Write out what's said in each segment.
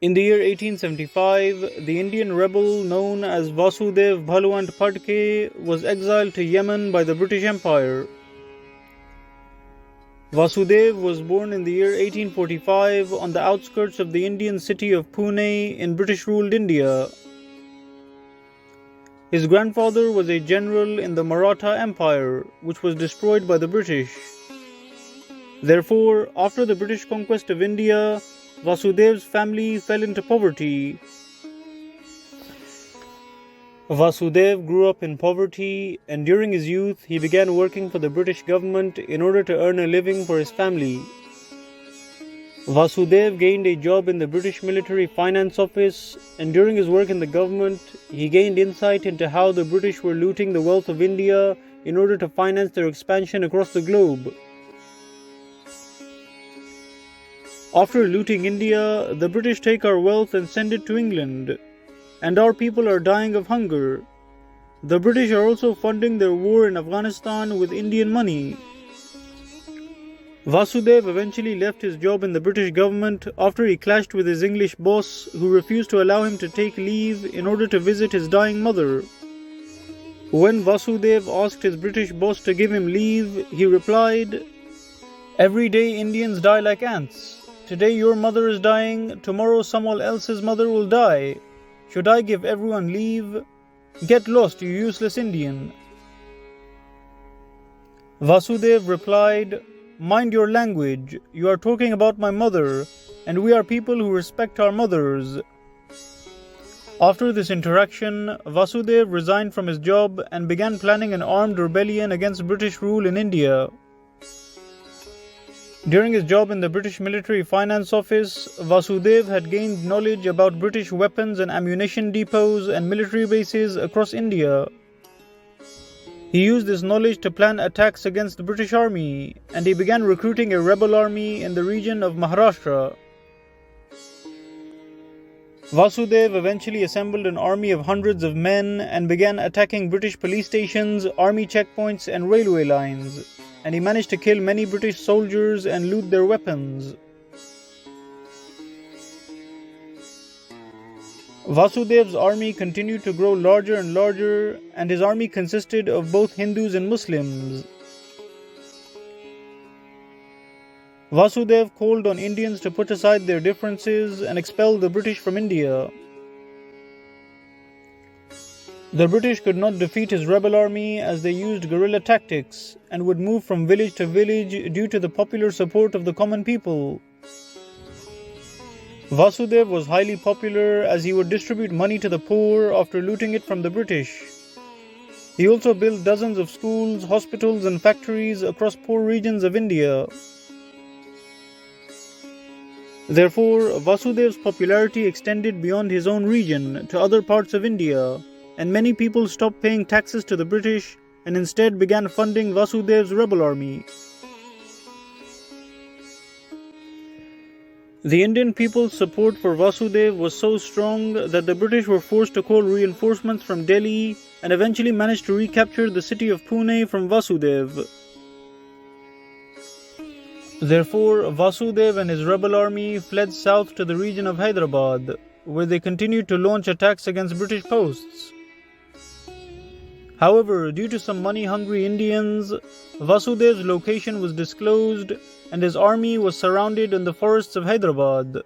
In the year 1875, the Indian rebel known as Vasudev Bhalwant Phadke was exiled to Yemen by the British Empire. Vasudev was born in the year 1845 on the outskirts of the Indian city of Pune in British-ruled India. His grandfather was a general in the Maratha Empire, which was destroyed by the British. Therefore, after the British conquest of India, Vasudev's family fell into poverty. Vasudev grew up in poverty, and during his youth he began working for the British government in order to earn a living for his family. Vasudev gained a job in the British Military Finance Office, and during his work in the government, he gained insight into how the British were looting the wealth of India in order to finance their expansion across the globe. After looting India, the British take our wealth and send it to England, and our people are dying of hunger. The British are also funding their war in Afghanistan with Indian money. Vasudev eventually left his job in the British government after he clashed with his English boss, who refused to allow him to take leave in order to visit his dying mother. When Vasudev asked his British boss to give him leave, he replied, "Every day Indians die like ants. Today your mother is dying, tomorrow someone else's mother will die. Should I give everyone leave? Get lost, you useless Indian." Vasudev replied, "Mind your language, you are talking about my mother, and we are people who respect our mothers." After this interaction, Vasudev resigned from his job and began planning an armed rebellion against British rule in India. During his job in the British Military Finance Office, Vasudev had gained knowledge about British weapons and ammunition depots and military bases across India. He used this knowledge to plan attacks against the British Army, and he began recruiting a rebel army in the region of Maharashtra. Vasudev eventually assembled an army of hundreds of men and began attacking British police stations, army checkpoints, and railway lines, and he managed to kill many British soldiers and loot their weapons. Vasudev's army continued to grow larger and larger, and his army consisted of both Hindus and Muslims. Vasudev called on Indians to put aside their differences and expel the British from India. The British could not defeat his rebel army as they used guerrilla tactics and would move from village to village due to the popular support of the common people. Vasudev was highly popular as he would distribute money to the poor after looting it from the British. He also built dozens of schools, hospitals, and factories across poor regions of India. Therefore, Vasudev's popularity extended beyond his own region to other parts of India, and many people stopped paying taxes to the British and instead began funding Vasudev's rebel army. The Indian people's support for Vasudev was so strong that the British were forced to call reinforcements from Delhi and eventually managed to recapture the city of Pune from Vasudev. Therefore, Vasudev and his rebel army fled south to the region of Hyderabad, where they continued to launch attacks against British posts. However, due to some money-hungry Indians, Vasudev's location was disclosed and his army was surrounded in the forests of Hyderabad.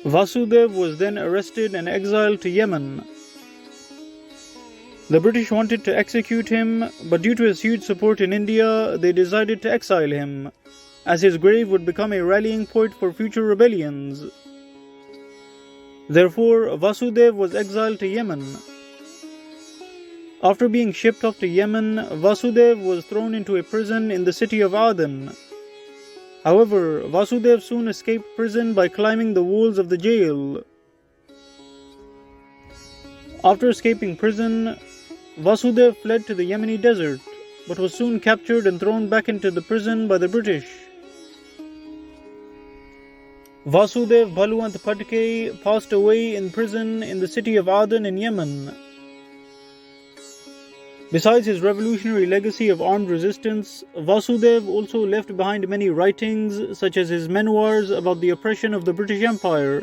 Vasudev was then arrested and exiled to Yemen. The British wanted to execute him, but due to his huge support in India, they decided to exile him, as his grave would become a rallying point for future rebellions. Therefore, Vasudev was exiled to Yemen. After being shipped off to Yemen, Vasudev was thrown into a prison in the city of Aden. However, Vasudev soon escaped prison by climbing the walls of the jail. After escaping prison, Vasudev fled to the Yemeni desert, but was soon captured and thrown back into the prison by the British. Vasudev Bhalwant Phadke passed away in prison in the city of Aden in Yemen. Besides his revolutionary legacy of armed resistance, Vasudev also left behind many writings, such as his memoirs about the oppression of the British Empire.